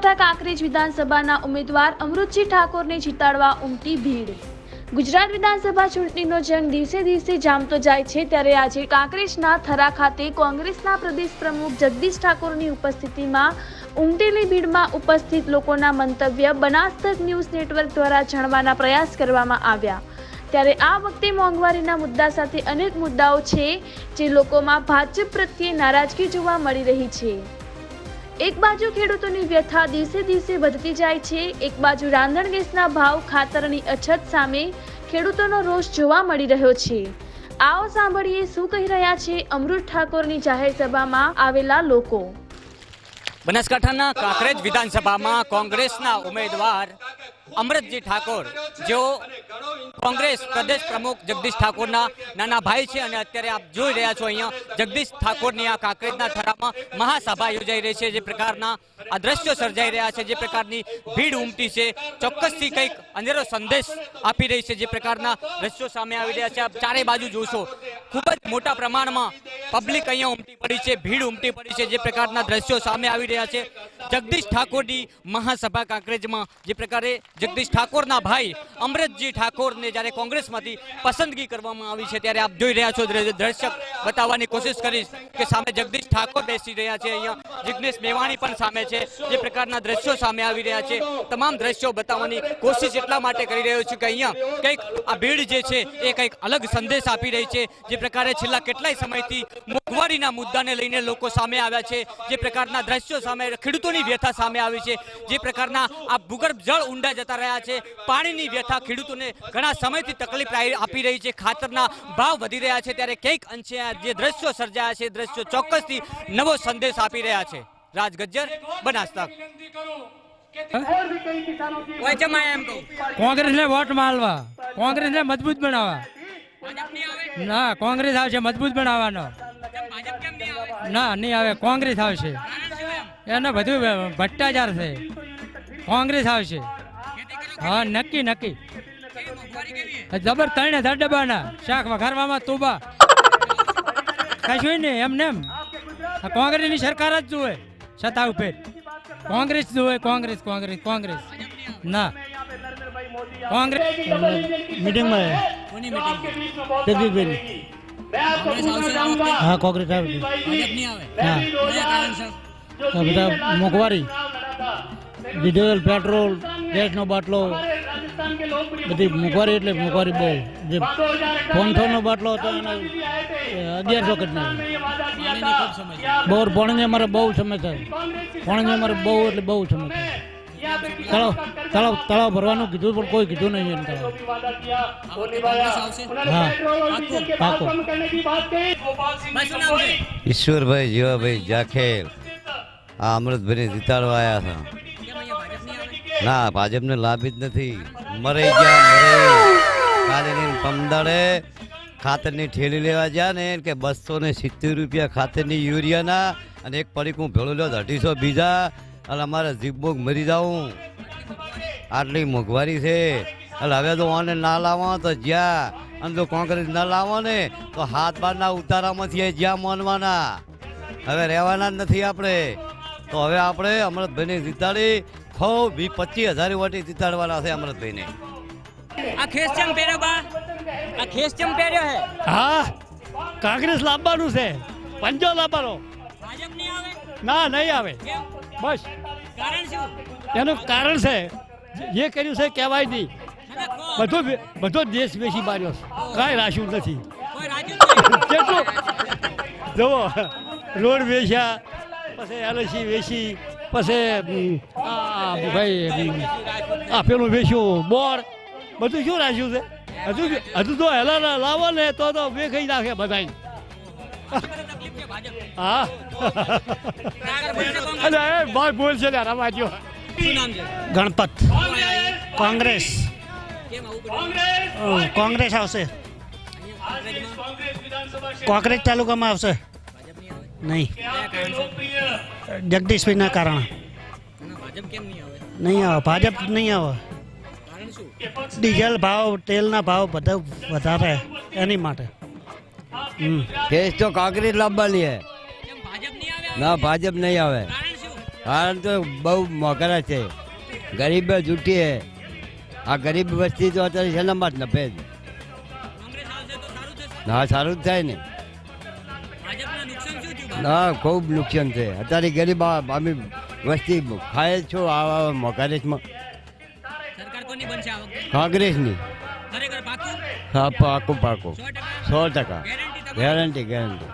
બનાસકાંઠા કાંકરેજ વિધાનસભાના ઉમેદવાર અમૃતજી ઠાકોરને જીતાડવા ઉમટી ભીડ। ગુજરાત વિધાનસભા ચૂંટણીનો જંગ દિવસે દિવસે જામતો જાય છે, ત્યારે આજે કાંકરેજના થરા ખાતે કોંગ્રેસના પ્રદેશ પ્રમુખ જગદીશ ઠાકોરની ઉપસ્થિતિમાં ઉમટેલી ભીડમાં ઉપસ્થિત લોકોના મંતવ્ય બનાસ તક ન્યૂઝ નેટવર્ક દ્વારા જાણવાના પ્રયાસ કરવામાં આવ્યા। ત્યારે આ વખતે મોંઘવારીના મુદ્દા સાથે અનેક મુદ્દાઓ છે જે લોકોમાં ભાજપ પ્રત્યે નારાજગી જોવા મળી રહી છે। એક બાજુ ખેડૂતોની વ્યથા દિવસે દિવસે વધતી જાય છે, એક બાજુ રાંધણ ગેસના ભાવ, ખાતરની અછત સામે ખેડૂતોનો રોષ જોવા મળી રહ્યો છે। આવો સાંભળીએ શું કહી રહ્યા છે અમૃત ઠાકોરની જાહેર સભામાં આવેલા લોકો। બનાસકાંઠાના કાંકરેજ વિધાનસભામાં કોંગ્રેસના ઉમેદવાર અમૃતજી ઠાકોર, જેઓ કોંગ્રેસ પ્રદેશ પ્રમુખ જગદીશ ઠાકોરના નાના ભાઈ છે, અને અત્યારે આપ જોઈ રહ્યા છો અહીંયા જગદીશ ઠાકોરની આ કાંકરેજના થરામાં મહાસભા યોજાઈ રહી છે। જે પ્રકારના આ દ્રશ્યો સર્જાઈ રહ્યા છે, જે પ્રકારની ભીડ ઉમટી છે, ચોક્કસથી કંઈક અંધેરો સંદેશ આપી રહી છે। જે પ્રકારના દ્રશ્યો સામે આવી રહ્યા છે, આપ ચારે બાજુ જોશો ખૂબ જ મોટા પ્રમાણમાં પબ્લિક અહીંયા ઉમટી પડી છે, ભીડ ઉમટી પડી છે। જે પ્રકારના દ્રશ્યો સામે આવી રહ્યા છે, જગદીશ ઠાકોરની મહાસભા કાંકરેજમાં જે પ્રકારે જગદીશ ઠાકોરના ભાઈ અમૃતજી ઠાકોરને જ્યારે કોંગ્રેસમાંથી પસંદગી કરવામાં આવી છે, ત્યારે આપ જોઈ રહ્યા છો દ્રશ્ય બતાવવાની કોશિશ કરીશ કે સામે જગદીશ ઠાકોર બેસી રહ્યા છે, અહીંયા જિગ્નેશ મેવાણી પણ સામે છે। જે પ્રકારના દ્રશ્યો સામે આવી રહ્યા છે, તમામ દ્રશ્યો બતાવવાની કોશિશ એટલા માટે કરી રહ્યો છું કે અહીંયા કંઈક આ ભીડ જે છે એ કંઈક અલગ સંદેશ આપી રહી છે। જે પ્રકારે છેલ્લા કેટલાય સમયથી મોંઘવારીના મુદ્દાને લઈને લોકો સામે આવ્યા છે, જે પ્રકારના દ્રશ્યો સામે ખેડૂતોની વ્યથા સામે આવી છે, જે પ્રકારના આ ભૂગર્ભ જળ ઊંડા જતા રહ્યા છે, પાણીની વ્યથા ખેડૂતોને ઘણા સમયથી તકલીફ આપી રહી છે, ખાતરના ભાવ વધી રહ્યા છે, ત્યારે કંઈક અંશે જે દ્રશ્યો સર્જાયા છે દ્રશ્યો ચોક્કસથી નવો સંદેશ આપી રહ્યા છે। રાજ ગજ્જર, બનાસ તક। કોંગ્રેસને વોટ માલવા, કોંગ્રેસને મજબૂત બનાવવા। ના, કોંગ્રેસ આવશે, મજબૂત બનાવવાનો। ના, નહીં આવે, કોંગ્રેસ આવશે। એને બધું ભ્રષ્ટાચાર છે, કોંગ્રેસ આવશે। હા, નક્કી નક્કી જબર 3,000 ડબ્બાના શાક વઘારવામાં તોબા કશું નહીં એમને એમ। કોંગ્રેસની સરકાર જ જોવે, છતાં ઉપર કોંગ્રેસ જોવે, કોંગ્રેસ કોંગ્રેસ કોંગ્રેસ। ના, કોંગ્રેસ મીટિંગમાં હા, કોંગ્રેસ આવે। હા, બધા મોંઘવારી, ડીઝલ, પેટ્રોલ, ગેસનો બાટલો, બધી મોંઘવારી, એટલે મોંઘવારી બહુ। જે 500નો બાટલો હતો એને 1100 કરી નાખ્યો। બોર પાણીની અમારે બહુ સમસ્યા, પાણીની અમારે બહુ એટલે બહુ સમસ્યા। તળાવ ભરવાનું કીધું પણ કોઈ કીધું નહીં એમ તળાવ। હા, પાકો। ઈશ્વરભાઈ જીવાભાઈ જાખેર આ અમૃતભાઈને જીતાડવા આવ્યા હતા। ના, ભાજપને લાભ જ નથી, મરી ગયા કાલે પમદાડે ખાતરની ઠેલી લેવા ગયા ને કે 270 રૂપિયા ખાતરની યુરિયાના, અને એક પડીકું ભેળું લો 250 બીજા, અને અમારે જીભોગ મરી જાઉં, આટલી મોંઘવારી છે। એટલે હવે તો ઓને ના લાવો તો જ્યાં, અને જો કોંગ્રેસ ના લાવો ને તો હાથ બારના ઉતારામાંથી જ્યાં માનવાના, હવે રહેવાના જ નથી આપણે। તો હવે આપણે અમૃતભાઈને જીતાડી ખૂબ 25,000 વોટે જીતાડવાના છે અમૃતભાઈને। આ ખેસ ચમ પહેર્યો બા, આ ખેસ ચમ પહેર્યો હે? હા, કોંગ્રેસ લાવવાનું છે, પંજો લાવવાનો। ભાજપ નહીં આવે? ના, નહીં આવે, બસ। કારણ શું? એનું કારણ છે જે કર્યું છે કહેવાય નહીં, બધો દેશ વેચી માર્યો, કાંઈ રાખ્યું નથી। કેટલું જુઓ, રોડ વેચ્યા, પછી એલઆઈસી વેચી, પછી ભાઈ આ પેલું વેચ્યું બોર, બધું શું રાખ્યું છે? હજુ તો હેલા લાવો ને તો વેખાઈ નાખે બધા। હા, અરે ભાઈ બોલ છે ને રમાજો। ગણપત, કોંગ્રેસ, કોંગ્રેસ આવશે, કોંગ્રેસ તાલુકામાં આવશે। નહીં, જગદીશભાઈના કારણે નહીં આવે, ભાજપ નહીં આવે। ડીઝલ ભાવ, તેલના ભાવ બધા વધારે, એની માટે। કેસ તો કોંગ્રેસ લાવવાની હે। ના, ભાજપ નહીં આવે। કારણ તો બહુ મોઘરા છે, ગરીબ જૂઠી હે. આ ગરીબ વસ્તી તો અત્યારે શેના માટે નફે જ. કોંગ્રેસ આવશે તો સારું થશે. હા, સારું જ થાય ને. ભાજપના નુકસાન શું થયું? હા, ખૂબ નુકસાન છે. અત્યારે ગરીબ અમે વસ્તી ખાય જ છો આ મોઘારેશમાં. સરકાર કોની બનશે આ વખતે? કોંગ્રેસની. ખરેખર પાકું? હા, પાકું પાકું 100%? 100%. ગેરંટી તમારી? Guarantee guarantee.